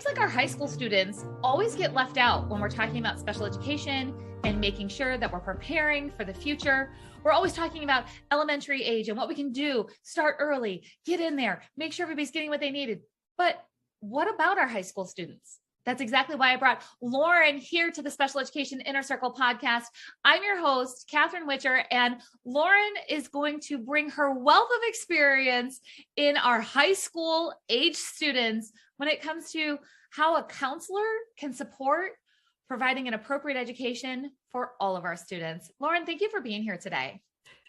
seems like our high school students always get left out when we're talking about special education and making sure that we're preparing for the future. We're always talking about elementary age and what we can do, start early, get in there, make sure everybody's getting what they needed. But what about our high school students? That's exactly why I brought Lauren here to the Special Education Inner Circle podcast. I'm your host, Catherine Witcher, and Lauren is going to bring her wealth of experience in our high school age students when it comes to how a counselor can support providing an appropriate education for all of our students. Lauren, thank you for being here today.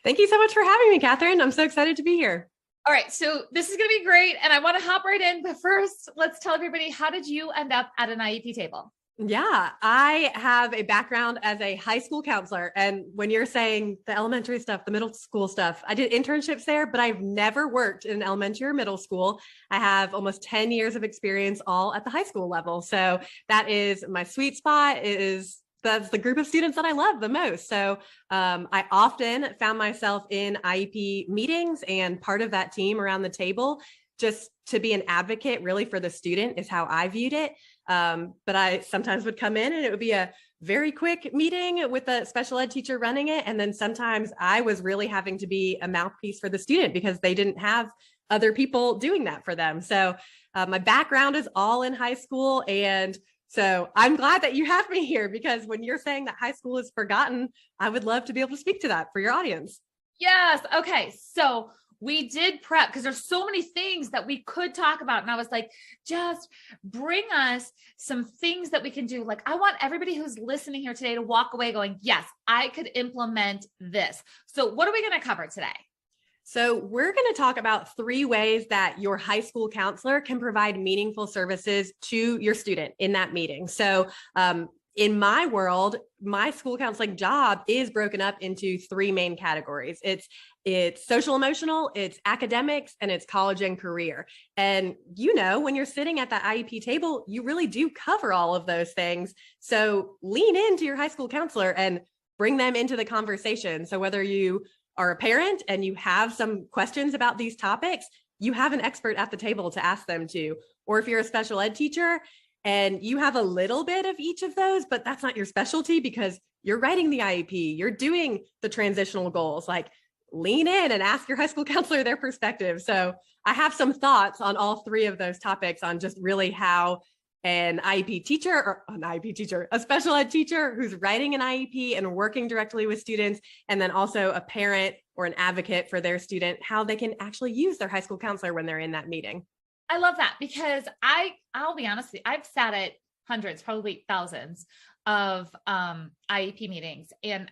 Thank you so much for having me, Catherine. I'm so excited to be here. All right, so this is going to be great, and I want to hop right in. But first, let's tell everybody, how did you end up at an IEP table? Yeah, I have a background as a high school counselor. And when you're saying the elementary stuff, the middle school stuff, I did internships there, but I've never worked in elementary or middle school. I have almost 10 years of experience all at the high school level. So that is my sweet spot. That's the group of students that I love the most. So I often found myself in IEP meetings and part of that team around the table, just to be an advocate really for the student is how I viewed it. But I sometimes would come in and it would be a very quick meeting with a special ed teacher running it. And then sometimes I was really having to be a mouthpiece for the student because they didn't have other people doing that for them. So my background is all in high school. And so I'm glad that you have me here because when you're saying that high school is forgotten, I would love to be able to speak to that for your audience. Yes. Okay. So we did prep because there's so many things that we could talk about. And I was like, just bring us some things that we can do. Like, I want everybody who's listening here today to walk away going, yes, I could implement this. So what are we going to cover today? So we're going to talk about 3 ways that your high school counselor can provide meaningful services to your student in that meeting. So in my world, my school counseling job is broken up into 3 main categories. It's social emotional, it's academics, and it's college and career. And when you're sitting at that IEP table, you really do cover all of those things. So lean into your high school counselor and bring them into the conversation. So whether you are a parent and you have some questions about these topics, you have an expert at the table to ask them to. Or if you're a special ed teacher and you have a little bit of each of those, but that's not your specialty because you're writing the IEP, you're doing the transitional goals, like lean in and ask your high school counselor their perspective. So I have some thoughts on all 3 of those topics on just really how a special ed teacher who's writing an IEP and working directly with students, and then also a parent or an advocate for their student, how they can actually use their high school counselor when they're in that meeting. I love that because I'll be honest with you, I've sat at hundreds, probably thousands of IEP meetings. And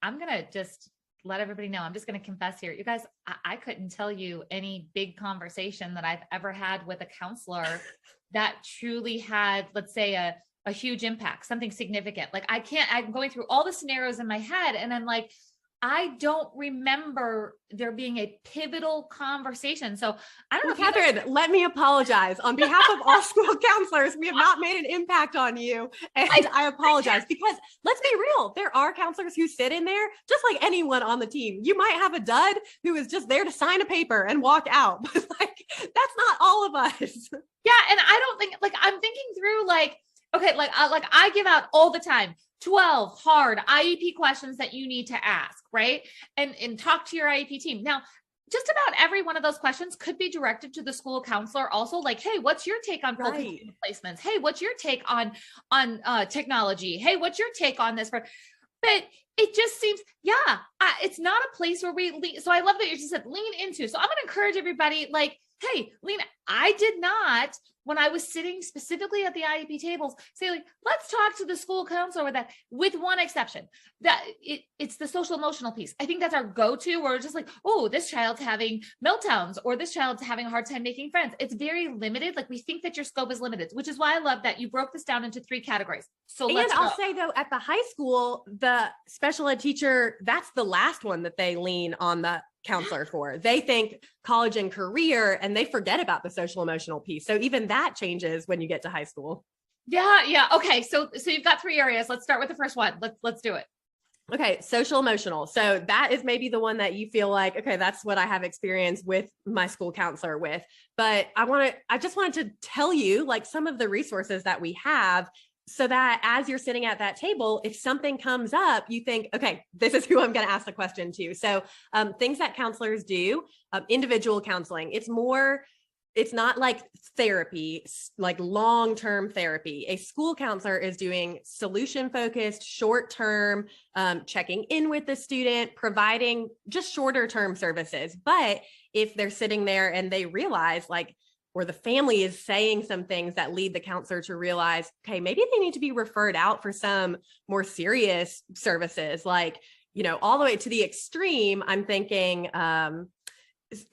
I'm going to just let everybody know, I'm just going to confess here, you guys, I couldn't tell you any big conversation that I've ever had with a counselor that truly had, let's say, a huge impact, something significant. Like I'm going through all the scenarios in my head and I'm like, I don't remember there being a pivotal conversation. So I don't know. Catherine, let me apologize. On behalf of all school counselors, we have not made an impact on you. And I apologize because let's be real. There are counselors who sit in there just like anyone on the team. You might have a dud who is just there to sign a paper and walk out. But that's not all of us. Yeah. And I don't think I'm thinking through okay, I give out all the time 12 hard IEP questions that you need to ask, right? And talk to your IEP team. Now, just about every one of those questions could be directed to the school counselor also, like, hey, what's your take on full placements? Hey, what's your take on technology? Hey, what's your take on this? But it just seems, it's not a place where so I love that you just said lean into. So I'm going to encourage everybody, hey, lean. I did not, when I was sitting specifically at the IEP tables, say let's talk to the school counselor with one exception, that it's the social emotional piece. I think that's our go-to, where it's just oh, this child's having meltdowns or this child's having a hard time making friends. It's very limited. We think that your scope is limited, which is why I love that you broke this down into 3 categories. So I'll say though, at the high school, the special ed teacher, that's the last one that they lean on the counselor for. They think college and career, and they forget about the social emotional piece. So even that changes when you get to high school. Yeah. Okay. So you've got 3 areas. Let's start with the first one. Let's do it. Okay, social emotional. So that is maybe the one that you feel like, okay, that's what I have experience with my school counselor with. But I just wanted to tell you like some of the resources that we have so that as you're sitting at that table, if something comes up, you think, okay, this is who I'm going to ask the question to. So things that counselors do, individual counseling, it's not like therapy, like long-term therapy. A school counselor is doing solution-focused, short-term, checking in with the student, providing just shorter-term services. But if they're sitting there and they realize like, or the family is saying some things that lead the counselor to realize, okay, maybe they need to be referred out for some more serious services, like, all the way to the extreme, I'm thinking,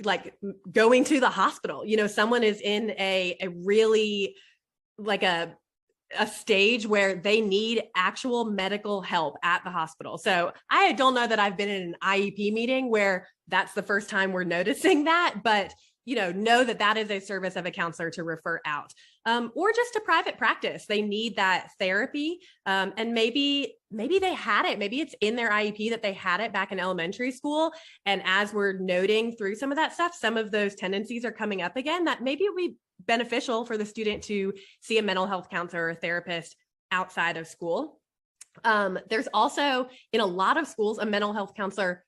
like going to the hospital, someone is in a really like a stage where they need actual medical help at the hospital. So I don't know that I've been in an IEP meeting where that's the first time we're noticing that, but know that that is a service of a counselor to refer out, or just a private practice. They need that therapy. And maybe they had it. Maybe it's in their IEP that they had it back in elementary school. And as we're noting through some of that stuff, some of those tendencies are coming up again, that maybe it would be beneficial for the student to see a mental health counselor or therapist outside of school. There's also in a lot of schools, a mental health counselor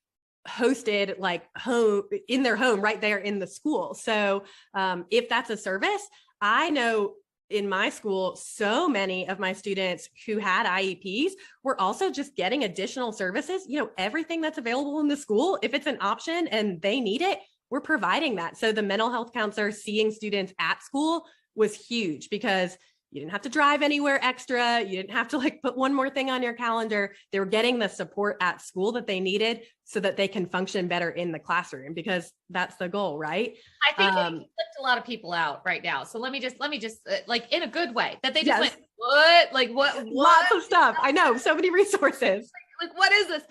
hosted like home in their home right there in the school. So if that's a service, I know in my school, so many of my students who had IEPs were also just getting additional services, everything that's available in the school. If it's an option and they need it, we're providing that. So the mental health counselor seeing students at school was huge because you didn't have to drive anywhere extra. You didn't have to like put one more thing on your calendar. They were getting the support at school that they needed so that they can function better in the classroom, because that's the goal, right? I think you flipped a lot of people out right now. So let me just like in a good way that they just went, what? Like what? Lots of stuff. I know, so many resources. Like what is this?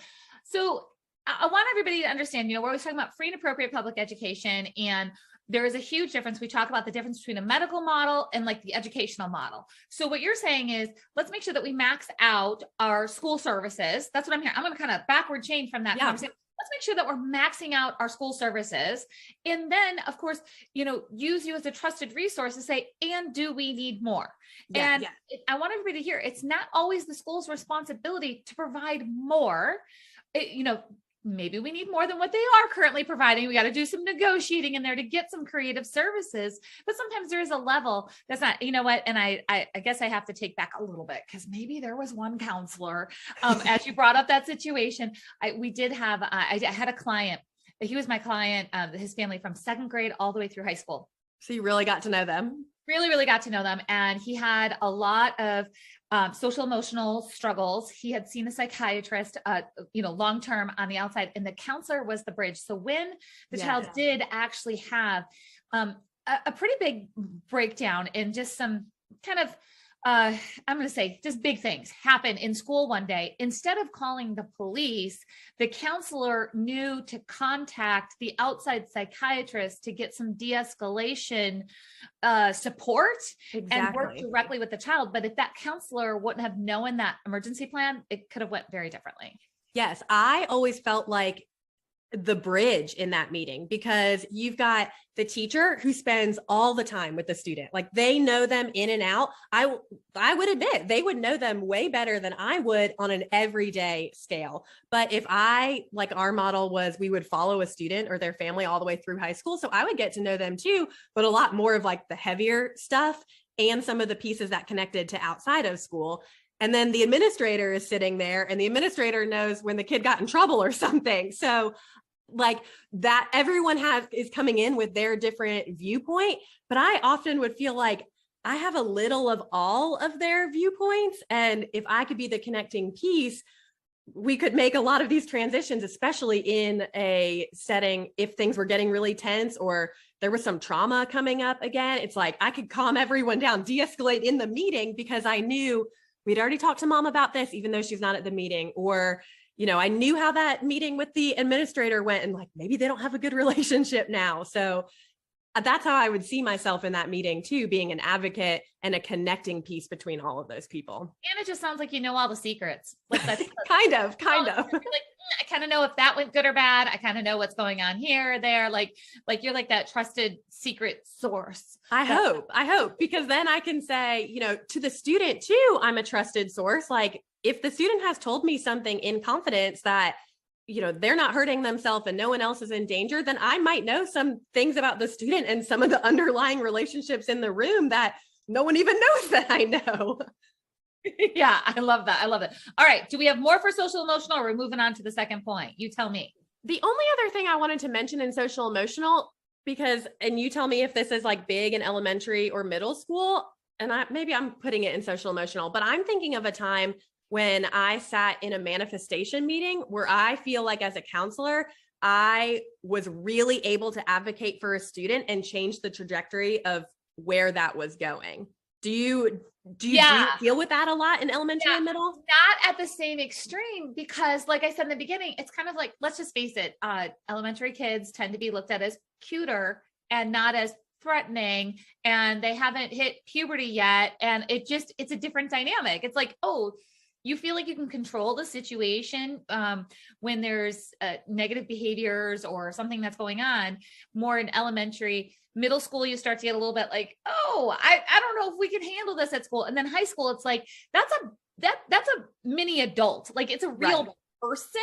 So I want everybody to understand, we're always talking about free and appropriate public education, and there is a huge difference. We talk about the difference between a medical model and like the educational model. So what you're saying is, let's make sure that we max out our school services. That's what I'm hearing. I'm going to kind of backward chain from that conversation. Let's make sure that we're maxing out our school services. And then of course, use you as a trusted resource to say, and do we need more? I want everybody to hear, it's not always the school's responsibility to provide more. Maybe we need more than what they are currently providing. We got to do some negotiating in there to get some creative services. But sometimes there is a level that's not, and I guess I have to take back a little bit, because maybe there was one counselor, as you brought up that situation. I had a client. He was my client, his family from second grade all the way through high school. So you really got to know them. Really, really got to know them. And he had a lot of social emotional struggles. He had seen a psychiatrist, long-term on the outside, and the counselor was the bridge. So when the child did actually have a pretty big breakdown and just some kind of, I'm going to say just big things happen in school one day, instead of calling the police, the counselor knew to contact the outside psychiatrist to get some de-escalation support and work directly with the child. But if that counselor wouldn't have known that emergency plan, it could have went very differently. Yes. I always felt like the bridge in that meeting, because you've got the teacher who spends all the time with the student. Like they know them in and out. I would admit they would know them way better than I would on an everyday scale. But if our model was, we would follow a student or their family all the way through high school. So I would get to know them too, but a lot more of like the heavier stuff and some of the pieces that connected to outside of school. And then the administrator is sitting there, and the administrator knows when the kid got in trouble or something. So like that, everyone is coming in with their different viewpoint, but I often would feel like I have a little of all of their viewpoints. And if I could be the connecting piece, we could make a lot of these transitions, especially in a setting, if things were getting really tense or there was some trauma coming up again. It's like I could calm everyone down, de-escalate in the meeting, because I knew we'd already talked to mom about this, even though she's not at the meeting, or I knew how that meeting with the administrator went, and like, maybe they don't have a good relationship now. So that's how I would see myself in that meeting too, being an advocate and a connecting piece between all of those people. And it just sounds like you know all the secrets. Like that's kind of. I kind of know if that went good or bad. I kind of know what's going on here or there. Like you're like that trusted secret source. I hope, because then I can say, to the student too, I'm a trusted source. Like if the student has told me something in confidence that, they're not hurting themselves and no one else is in danger, then I might know some things about the student and some of the underlying relationships in the room that no one even knows that I know. Yeah, I love that. All right. Do we have more for social emotional, or we're moving on to the second point? You tell me. The only other thing I wanted to mention in social emotional, and you tell me if this is like big in elementary or middle school, and maybe I'm putting it in social emotional, but I'm thinking of a time when I sat in a manifestation meeting where I feel like as a counselor, I was really able to advocate for a student and change the trajectory of where that was going. Do you deal with that a lot in elementary and middle? Not at the same extreme, because like I said in the beginning, it's kind of like, let's just face it, elementary kids tend to be looked at as cuter and not as threatening, and they haven't hit puberty yet. And it's a different dynamic. It's like, oh, you feel like you can control the situation when there's negative behaviors or something that's going on. More in elementary. Middle school, you start to get a little bit like, oh, I don't know if we can handle this at school. And then high school, it's like, that's a mini adult. Like it's a real person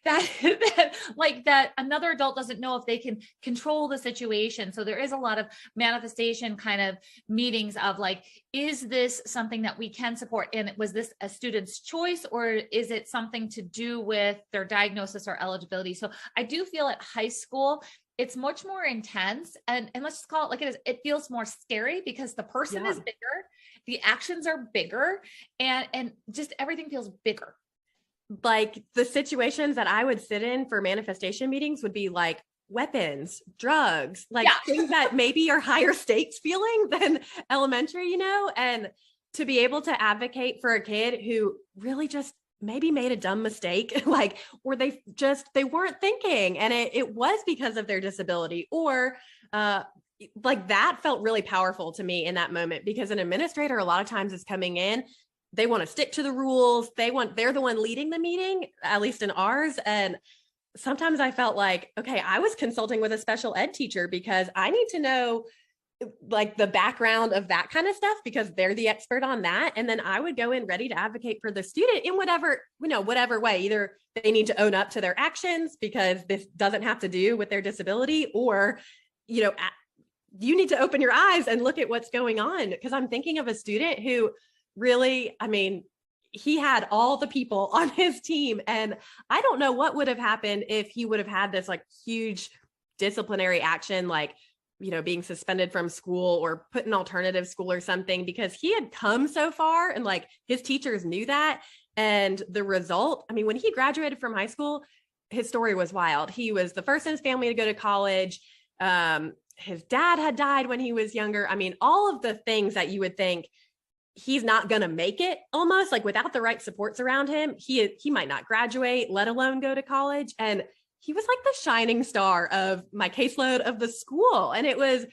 that another adult doesn't know if they can control the situation. So there is a lot of manifestation kind of meetings of like, is this something that we can support? And was this a student's choice, or is it something to do with their diagnosis or eligibility? So I do feel at high school, it's much more intense, and let's just call it like it is. It feels more scary because the person is bigger, the actions are bigger, and just everything feels bigger. Like the situations that I would sit in for manifestation meetings would be like weapons, drugs, like things that maybe are higher stakes feeling than elementary, and to be able to advocate for a kid who really just maybe made a dumb mistake, or they weren't thinking, and it was because of their disability, or that felt really powerful to me in that moment, because an administrator a lot of times is coming in, they want to stick to the rules. They're the one leading the meeting, at least in ours. And sometimes I felt like, okay, I was consulting with a special ed teacher because I need to know like the background of that kind of stuff because they're the expert on that. And then I would go in ready to advocate for the student in whatever way. Either they need to own up to their actions because this doesn't have to do with their disability, or, you need to open your eyes and look at what's going on. Because I'm thinking of a student who really, he had all the people on his team, and I don't know what would have happened if he would have had this like huge disciplinary action, like, being suspended from school or put in alternative school or something, because he had come so far and like his teachers knew that. And the result, when he graduated from high school, his story was wild. He was the first in his family to go to college. His dad had died when he was younger. All of the things that you would think he's not going to make it, almost like without the right supports around him, he might not graduate, let alone go to college. And he was like the shining star of my caseload of the school. And it was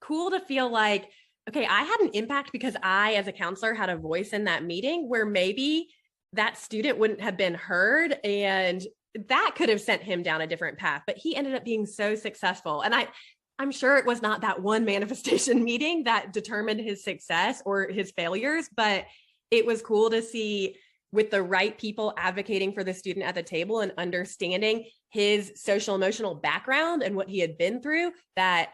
cool to feel like, okay, I had an impact because I, as a counselor, had a voice in that meeting where maybe that student wouldn't have been heard, and that could have sent him down a different path. But he ended up being so successful. And I'm sure it was not that one manifestation meeting that determined his success or his failures, but it was cool to see, with the right people advocating for the student at the table and understanding his social emotional background and what he had been through, that,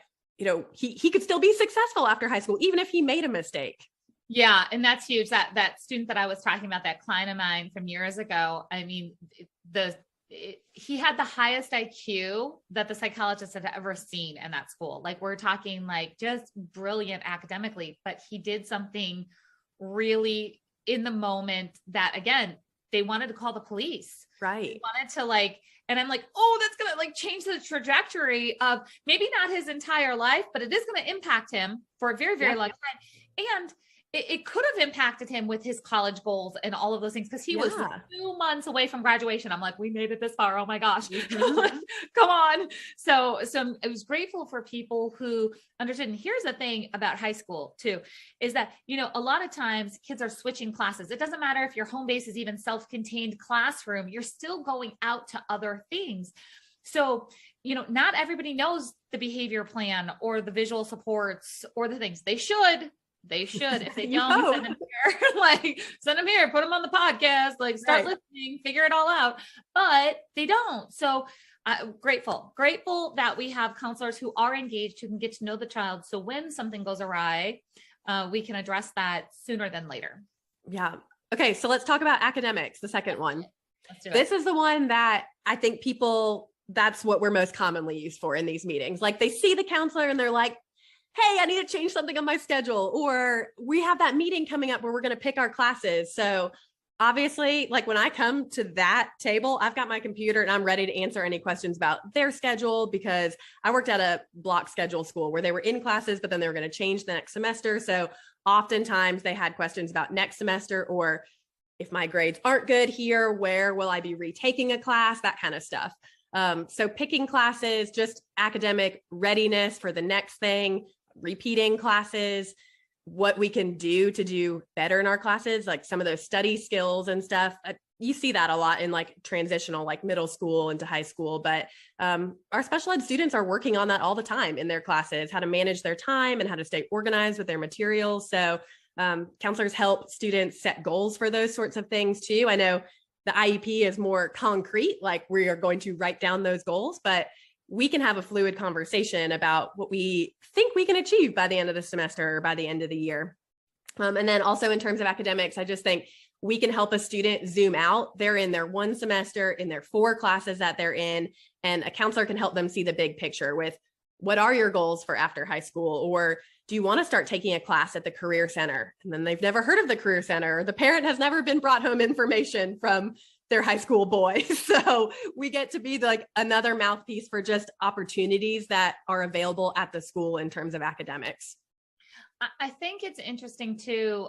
he could still be successful after high school, even if he made a mistake. Yeah. And that's huge. That student that I was talking about, that client of mine from years ago, he had the highest IQ that the psychologist had ever seen in that school. Like we're talking like just brilliant academically, but he did something really in the moment that, again, they wanted to call the police. Right. They wanted to and I'm like, oh, that's going to change the trajectory of maybe not his entire life, but it is going to impact him for a very, very long time. And it could have impacted him with his college goals and all of those things. Cause he was 2 months away from graduation. I'm like, we made it this far. Oh my gosh, come on. So I was grateful for people who understood. And here's the thing about high school too, is that, a lot of times kids are switching classes. It doesn't matter if your home base is even self-contained classroom, you're still going out to other things. So, not everybody knows the behavior plan or the visual supports or the things. They should. If they don't, send them here. Send them here, put them on the podcast, start listening, figure it all out. But they don't. So grateful that we have counselors who are engaged, who can get to know the child. So when something goes awry, we can address that sooner than later. Yeah. Okay. So let's talk about academics. The second one. Let's do it. This is the one that I think that's what we're most commonly used for in these meetings. They see the counselor and they're like, hey, I need to change something on my schedule, or we have that meeting coming up where we're going to pick our classes. So obviously, when I come to that table, I've got my computer and I'm ready to answer any questions about their schedule, because I worked at a block schedule school where they were in classes, but then they were going to change the next semester. So oftentimes they had questions about next semester, or if my grades aren't good here, where will I be retaking a class, that kind of stuff. So picking classes, just academic readiness for the next thing, repeating classes, what we can do to do better in our classes, some of those study skills and stuff. You see that a lot in transitional, middle school into high school, but our special ed students are working on that all the time in their classes, how to manage their time and how to stay organized with their materials. So counselors help students set goals for those sorts of things too. I know the IEP is more concrete, we are going to write down those goals, but we can have a fluid conversation about what we think we can achieve by the end of the semester or by the end of the year. And then also in terms of academics, I just think we can help a student zoom out. They're in their one semester, in their 4 classes that they're in, and a counselor can help them see the big picture with what are your goals for after high school? Or do you want to start taking a class at the Career Center? And then they've never heard of the Career Center, or the parent has never been brought home information from their high school boy. So we get to be another mouthpiece for just opportunities that are available at the school in terms of academics. I think it's interesting to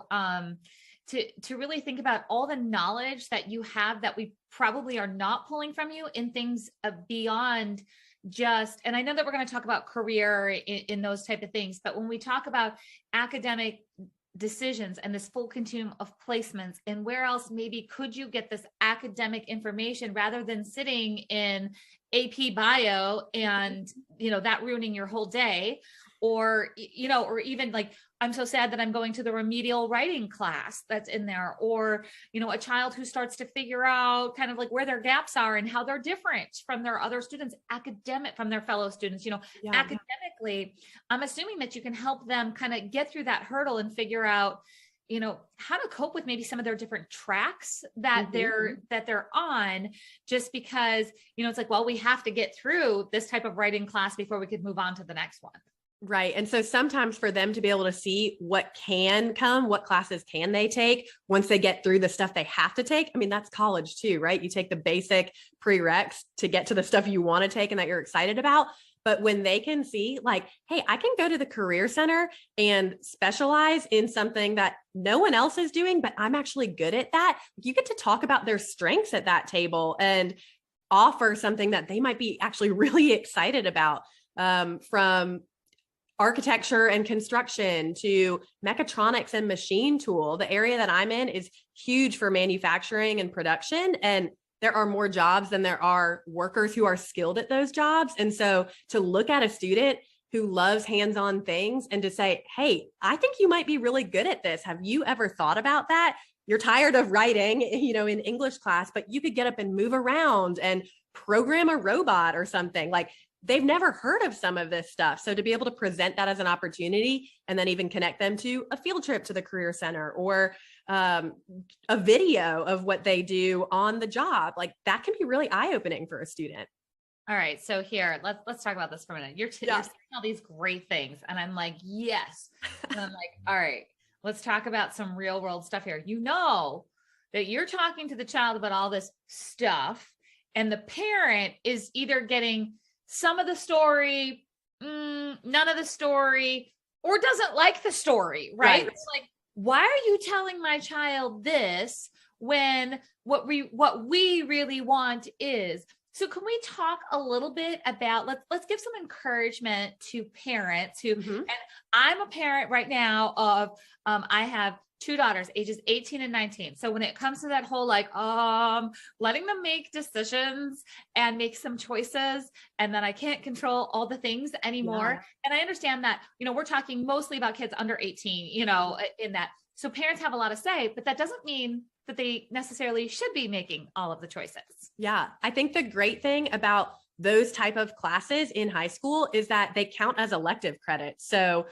really think about all the knowledge that you have that we probably are not pulling from you in things beyond just, and I know that we're going to talk about career in those type of things, but when we talk about academic decisions and this full continuum of placements, and where else maybe could you get this academic information rather than sitting in AP bio and, that ruining your whole day, or even I'm so sad that I'm going to the remedial writing class that's in there, or, a child who starts to figure out kind of where their gaps are and how they're different from their other students, from their fellow students, academically, I'm assuming that you can help them kind of get through that hurdle and figure out, how to cope with maybe some of their different tracks that they're on, just because, it's well, we have to get through this type of writing class before we could move on to the next one. Right. And so sometimes for them to be able to see what can come, what classes can they take once they get through the stuff they have to take. I mean, that's college too, right? You take the basic prereqs to get to the stuff you want to take and that you're excited about. But when they can see hey, I can go to the Career Center and specialize in something that no one else is doing, but I'm actually good at that. You get to talk about their strengths at that table and offer something that they might be actually really excited about, from architecture and construction to mechatronics and machine tool. The area that I'm in is huge for manufacturing and production, and there are more jobs than there are workers who are skilled at those jobs. And so to look at a student who loves hands-on things and to say, hey, I think you might be really good at this. Have you ever thought about that? You're tired of writing, in English class, but you could get up and move around and program a robot or something. They've never heard of some of this stuff. So to be able to present that as an opportunity and then even connect them to a field trip to the Career Center or a video of what they do on the job, that can be really eye-opening for a student. All right. So here, let's talk about this for a minute. You're saying all these great things. And I'm like, yes. And I'm like, all right, let's talk about some real world stuff here. That you're talking to the child about all this stuff, and the parent is either getting some of the story, none of the story, or doesn't like the story, right? It's why are you telling my child this when what we really want is? So can we talk a little bit about, let's give some encouragement to parents who, and I'm a parent right now of, I have two daughters, ages 18 and 19. So when it comes to that whole, letting them make decisions and make some choices, and then I can't control all the things anymore. Yeah. And I understand that, we're talking mostly about kids under 18, in that. So parents have a lot to say, but that doesn't mean that they necessarily should be making all of the choices. Yeah. I think the great thing about those type of classes in high school is that they count as elective credits. So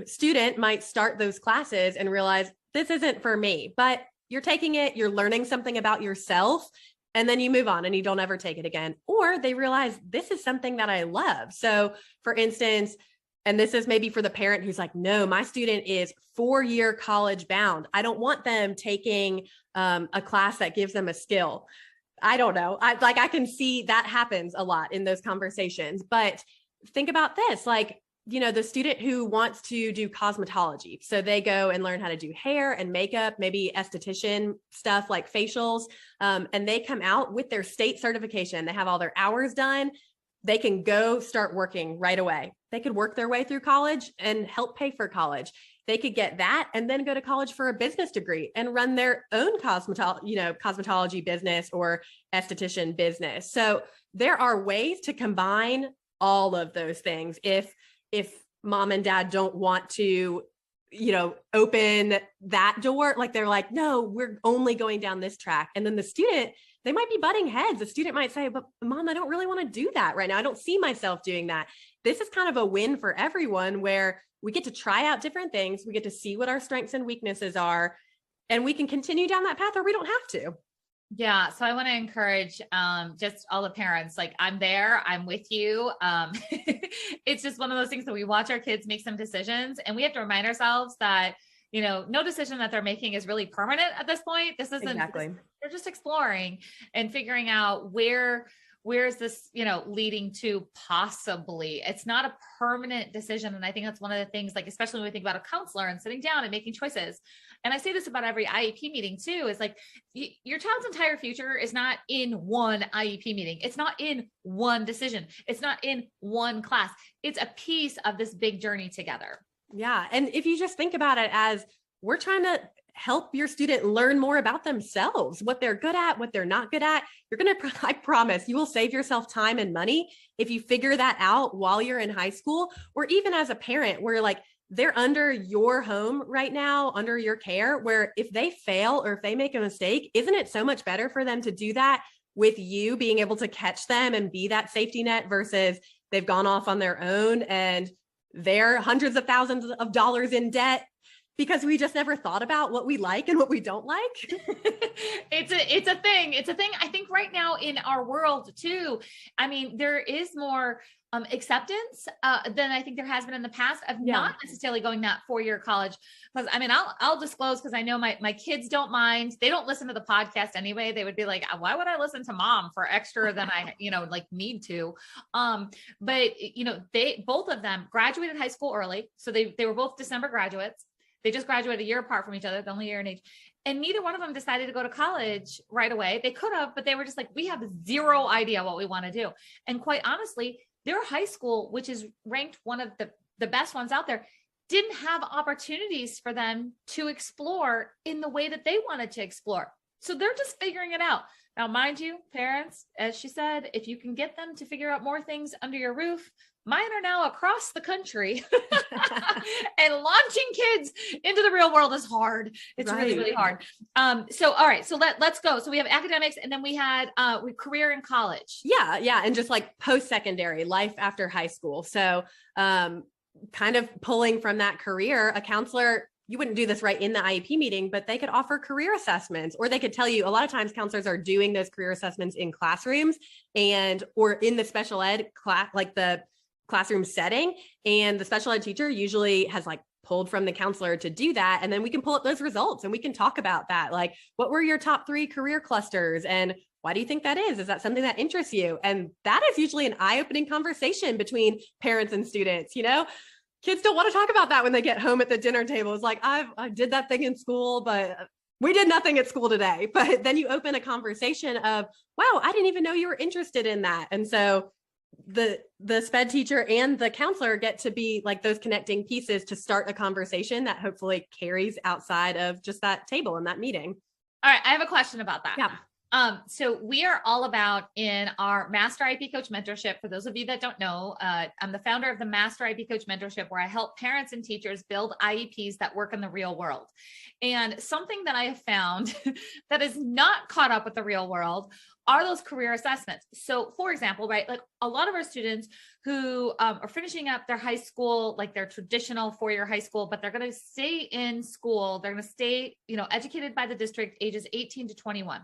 student might start those classes and realize this isn't for me, but you're taking it, you're learning something about yourself, and then you move on and you don't ever take it again. Or they realize this is something that I love. So for instance, and this is maybe for the parent who's like, no, my student is 4-year college bound. I don't want them taking a class that gives them a skill. I don't know. I can see that happens a lot in those conversations, but think about this, the student who wants to do cosmetology. So they go and learn how to do hair and makeup, maybe esthetician stuff like facials. And they come out with their state certification. They have all their hours done. They can go start working right away. They could work their way through college and help pay for college. They could get that and then go to college for a business degree and run their own cosmetology business or esthetician business. So there are ways to combine all of those things. If mom and dad don't want to, open that door, they're like, no, we're only going down this track. And then the student, they might be butting heads. The student might say, but mom, I don't really want to do that right now. I don't see myself doing that. This is kind of a win for everyone where we get to try out different things. We get to see what our strengths and weaknesses are, and we can continue down that path, or we don't have to. Yeah. So I want to encourage just all the parents, I'm there, I'm with you. It's just one of those things that we watch our kids make some decisions, and we have to remind ourselves that, no decision that they're making is really permanent at this point. This isn't, exactly. They're just exploring and figuring out where is this, leading to possibly. It's not a permanent decision. And I think that's one of the things, especially when we think about a counselor and sitting down and making choices. And I say this about every IEP meeting too, is your child's entire future is not in one IEP meeting. It's not in one decision. It's not in one class. It's a piece of this big journey together. Yeah. And if you just think about it as we're trying to help your student learn more about themselves, what they're good at, what they're not good at, I promise you will save yourself time and money if you figure that out while you're in high school, or even as a parent where they're under your home right now, under your care, where if they fail or if they make a mistake, isn't it so much better for them to do that with you being able to catch them and be that safety net versus they've gone off on their own and they're hundreds of thousands of dollars in debt because we just never thought about what we like and what we don't like. It's a thing. It's a thing. I think right now in our world too, there is more acceptance than I think there has been in the past of not necessarily going that 4-year college. Because I'll disclose, because I know my kids don't mind. They don't listen to the podcast anyway. They would be like, why would I listen to mom for extra than I, need to? But they, both of them graduated high school early. So they were both December graduates. They just graduated a year apart from each other, the only year in age. And neither one of them decided to go to college right away. They could have, but they were just like, we have zero idea what we want to do. And quite honestly, their high school, which is ranked one of the best ones out there, didn't have opportunities for them to explore in the way that they wanted to explore. So they're just figuring it out. Now, mind you, parents, as she said, if you can get them to figure out more things under your roof, mine are now across the country and launching kids into the real world is hard. It's really, really hard. So, all right. So let's go. So we have academics, and then we had career in college. Yeah. Yeah. And just post-secondary life after high school. So kind of pulling from that career, a counselor, you wouldn't do this right in the IEP meeting, but they could offer career assessments, or they could tell you, a lot of times counselors are doing those career assessments in classrooms or in the special ed class, the classroom setting. And the special ed teacher usually has pulled from the counselor to do that. And then we can pull up those results and we can talk about that. What were your top 3 career clusters? And why do you think that is? Is that something that interests you? And that is usually an eye-opening conversation between parents and students. kids don't want to talk about that when they get home at the dinner table. It's like, I did that thing in school, but we did nothing at school today. But then you open a conversation of, wow, I didn't even know you were interested in that. And so the sped teacher and the counselor get to be like those connecting pieces to start a conversation that hopefully carries outside of just that table and that meeting. All right. I have a question about that. Yeah. So we are all about in our Master IEP Coach Mentorship. For those of you that don't know, I'm the founder of the Master IEP Coach Mentorship, where I help parents and teachers build IEPs that work in the real world. And something that I have found that is not caught up with the real world are those career assessments. So for example, right, like a lot of our students who are finishing up their high school, like their traditional four-year high school, but they're going to stay in school. They're going to stay, educated by the district ages 18 to 21.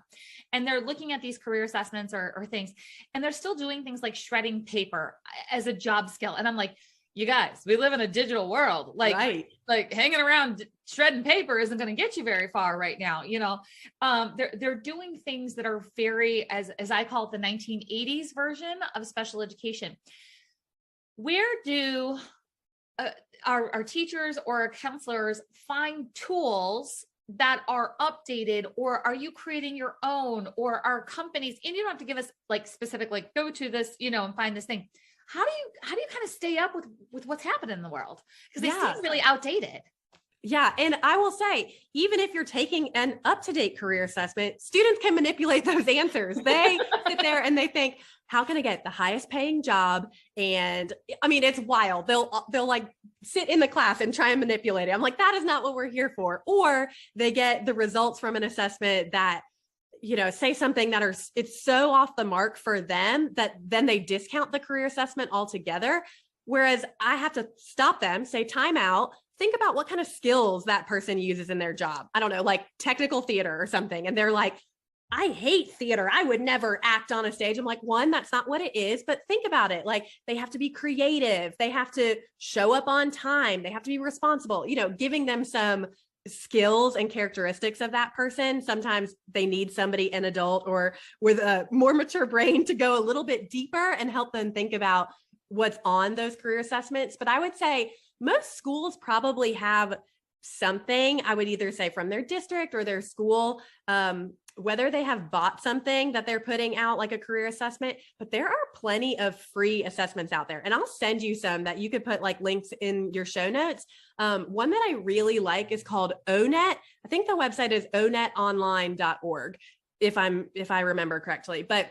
And they're looking at these career assessments or things, and they're still doing things like shredding paper as a job skill. And I'm like, you guys, we live in a digital world. Like hanging around shredding paper isn't going to get you very far right now. They're doing things that are very, as I call it, the 1980s version of special education. Where do our teachers or our counselors find tools that are updated, or are you creating your own, or are companies, and you don't have to give us like specific, like go to this, and find this thing. How do you kind of stay up with what's happening in the world? Because they seem really outdated. Yeah. And I will say, even if you're taking an up-to-date career assessment, students can manipulate those answers. They sit there and they think, how can I get the highest paying job? And I mean, it's wild. They'll like sit in the class and try and manipulate it. I'm like, that is not what we're here for. Or they get the results from an assessment that, say something that it's so off the mark for them that then they discount the career assessment altogether. Whereas I have to stop them, say time out, think about what kind of skills that person uses in their job. I don't know, like technical theater or something. And they're like, I hate theater. I would never act on a stage. I'm like, one, that's not what it is, but think about it. Like they have to be creative. They have to show up on time. They have to be responsible, giving them some skills and characteristics of that person. Sometimes they need somebody, an adult or with a more mature brain, to go a little bit deeper and help them think about what's on those career assessments. But I would say most schools probably have something, I would either say from their district or their school, whether they have bought something that they're putting out like a career assessment, but there are plenty of free assessments out there. And I'll send you some that you could put like links in your show notes. One that I really like is called ONET. I think the website is onetonline.org if I remember correctly, but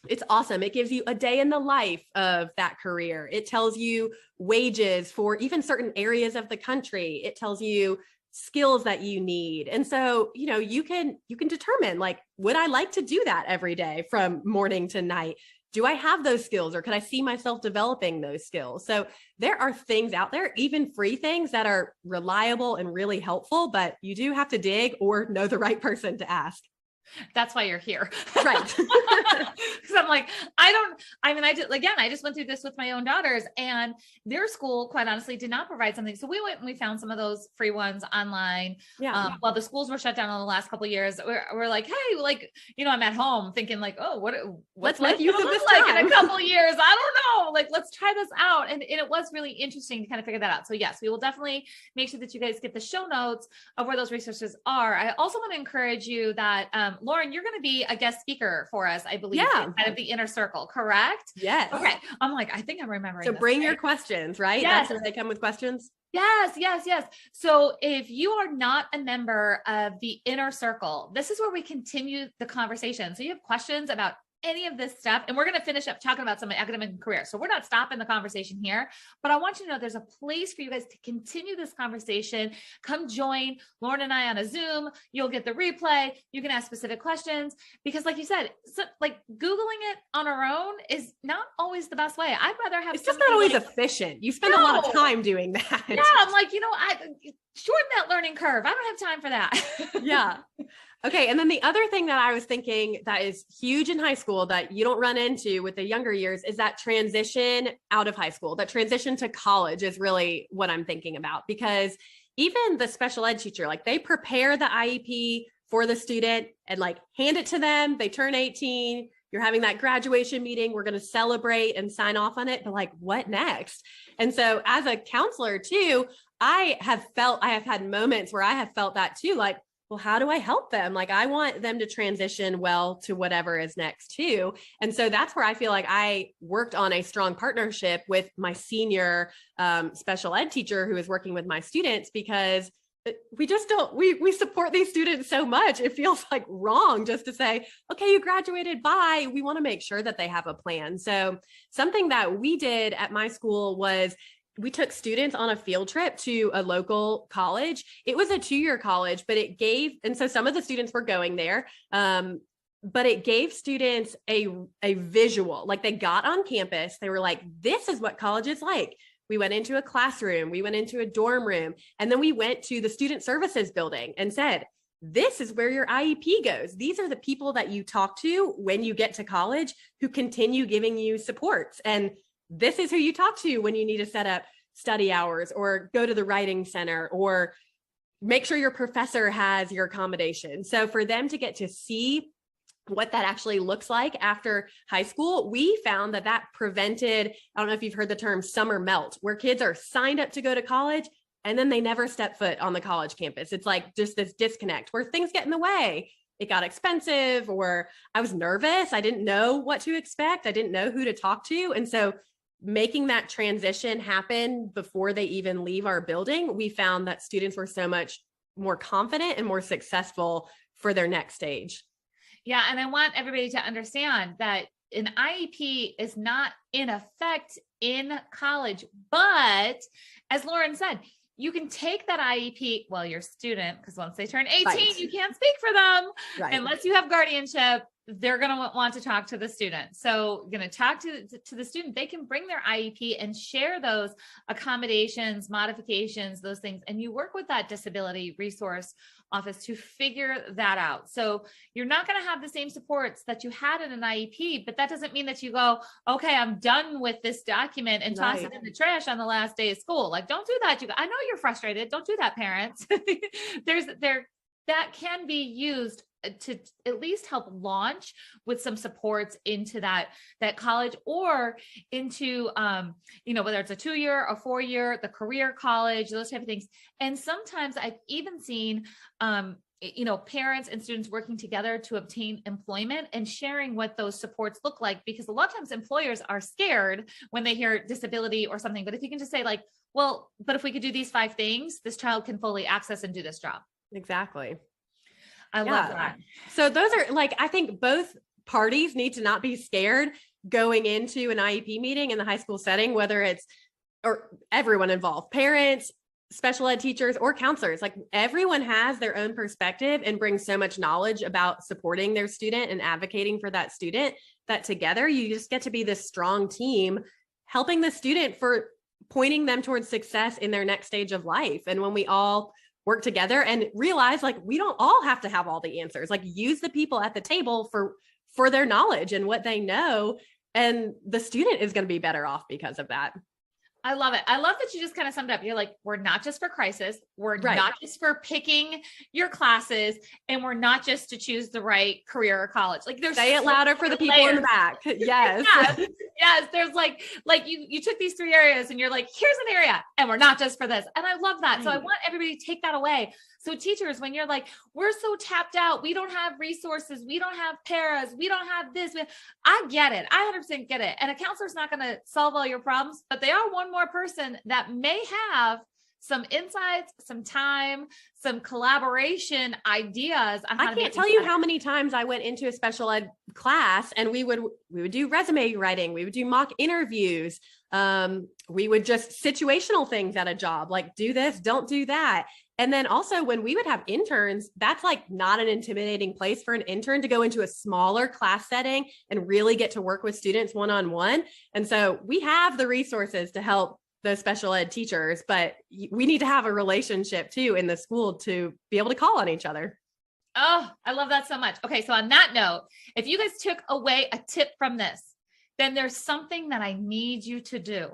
it's awesome. It gives you a day in the life of that career. It tells you wages for even certain areas of the country. It tells you skills that you need. And so, you can determine, like, would I like to do that every day from morning to night? Do I have those skills, or could I see myself developing those skills? So there are things out there, even free things, that are reliable and really helpful, but you do have to dig or know the right person to ask. That's why you're here. Right. Because I'm like, I just went through this with my own daughters, and their school, quite honestly, did not provide something. So we went and we found some of those free ones online. Yeah. While the schools were shut down in the last couple of years, we're like, hey, like, I'm at home thinking like, oh, what's life use of this like in a couple of years? I don't know. Like, let's try this out. And it was really interesting to kind of figure that out. So yes, we will definitely make sure that you guys get the show notes of where those resources are. I also want to encourage you that, Lauren, you're going to be a guest speaker for us, I believe, out of the Inner Circle, correct? Yes. Okay. I'm like, I think I'm remembering. So bring your questions, right? Yes. That's where they come with questions. Yes. So if you are not a member of the Inner Circle, this is where we continue the conversation. So you have questions about any of this stuff, and we're going to finish up talking about some academic and career. So we're not stopping the conversation here, but I want you to know there's a place for you guys to continue this conversation. Come join Lauren and I on a Zoom. You'll get the replay. You can ask specific questions, because like you said, like Googling it on our own is not always the best way. I'd rather have, it's just not always efficient. You spend a lot of time doing that. Yeah. I'm like, I shorten that learning curve. I don't have time for that. Yeah. Okay. And then the other thing that I was thinking that is huge in high school that you don't run into with the younger years is that transition out of high school. That transition to college is really what I'm thinking about, because even the special ed teacher, like they prepare the IEP for the student and like hand it to them. They turn 18. you're having that graduation meeting. We're going to celebrate and sign off on it. But like, what next? And so as a counselor too, I have had moments where I have felt that too, like, well, how do I help them? Like, I want them to transition well to whatever is next too. And so that's where I feel like I worked on a strong partnership with my senior special ed teacher who is working with my students, because we just don't, we support these students so much. It feels like wrong just to say, okay, you graduated, bye. We want to make sure that they have a plan. So something that we did at my school was we took students on a field trip to a local college. It was a 2-year college, but it gave, and so some of the students were going there, but it gave students a visual, like they got on campus, they were like, this is what college is like. We went into a classroom, we went into a dorm room, and then we went to the student services building and said, this is where your IEP goes. These are the people that you talk to when you get to college who continue giving you supports. And this is who you talk to when you need to set up study hours or go to the writing center or make sure your professor has your accommodation. So for them to get to see what that actually looks like after high school, we found that that prevented, I don't know if you've heard the term summer melt, where kids are signed up to go to college and then they never step foot on the college campus. It's like just this disconnect where things get in the way. It got expensive, or I was nervous. I didn't know what to expect. I didn't know who to talk to. And so making that transition happen before they even leave our building, we found that students were so much more confident and more successful for their next stage. Yeah. And I want everybody to understand that an IEP is not in effect in college, but as Lauren said, you can take that IEP, well, your student, because once they turn 18, right, you can't speak for them unless you have guardianship. They're going to want to talk to the student. So you're going to talk to the student. They can bring their IEP and share those accommodations, modifications, those things. And you work with that disability resource office to figure that out. So you're not going to have the same supports that you had in an IEP, but that doesn't mean that you go, okay, I'm done with this document and toss it in the trash on the last day of school. Like, don't do that. I know you're frustrated. Don't do that, parents. That can be used to at least help launch with some supports into that college, or into, whether it's a 2-year or 4-year, the career college, those type of things. And sometimes I've even seen, parents and students working together to obtain employment and sharing what those supports look like, because a lot of times employers are scared when they hear disability or something. But if you can just say like, well, but if we could do these 5 things, this child can fully access and do this job. Exactly. I love that. So those are like, I think both parties need to not be scared going into an IEP meeting in the high school setting, whether it's, or everyone involved, parents, special ed teachers, or counselors. Like, everyone has their own perspective and brings so much knowledge about supporting their student and advocating for that student, that together you just get to be this strong team helping the student, for pointing them towards success in their next stage of life. And when we all work together and realize, like, we don't all have to have all the answers, like, use the people at the table for their knowledge and what they know. And the student is going to be better off because of that. I love it. I love that you just kind of summed up. You're like, we're not just for crisis. We're not just for picking your classes, and we're not just to choose the right career or college. Like, there's say it louder for the people in the back. Yes. Yes. There's like you took these 3 areas and you're like, here's an area, and we're not just for this. And I love that. So I want everybody to take that away. So teachers, when you're like, we're so tapped out, we don't have resources, we don't have paras, we don't have this. I get it. I 100% get it. And a counselor's not going to solve all your problems, but they are one more person that may have some insights, some time, some collaboration ideas on how I can't tell you how many times I went into a special ed class and we would do resume writing, we would do mock interviews, we would just situational things at a job, like, do this, don't do that. And then also when we would have interns, that's like not an intimidating place for an intern to go into a smaller class setting and really get to work with students one-on-one. And so we have the resources to help those special ed teachers, but we need to have a relationship too in the school to be able to call on each other. Oh, I love that so much. Okay. So on that note, if you guys took away a tip from this, then there's something that I need you to do.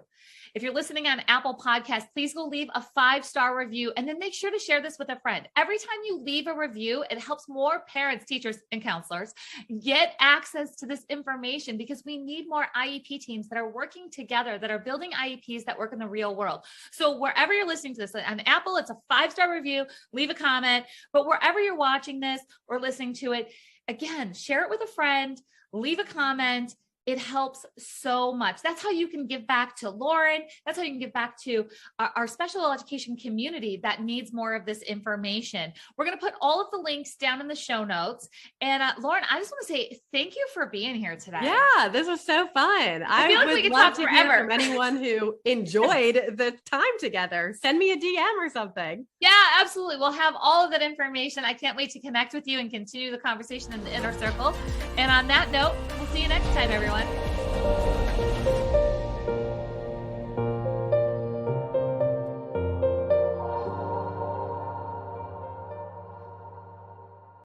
If you're listening on Apple Podcasts, please go leave a 5-star review and then make sure to share this with a friend. Every time you leave a review, it helps more parents, teachers, and counselors get access to this information, because we need more IEP teams that are working together, that are building IEPs that work in the real world. So wherever you're listening to this, on Apple, it's a 5-star review, leave a comment, but wherever you're watching this or listening to it, again, share it with a friend, leave a comment. It helps so much. That's how you can give back to Lauren. That's how you can give back to our special education community that needs more of this information. We're going to put all of the links down in the show notes. And Lauren, I just want to say thank you for being here today. Yeah, this was so fun. I feel like we could talk forever. Hear from anyone who enjoyed the time together. Send me a DM or something. Yeah, absolutely. We'll have all of that information. I can't wait to connect with you and continue the conversation in the inner circle. And on that note, we'll see you next time, everyone.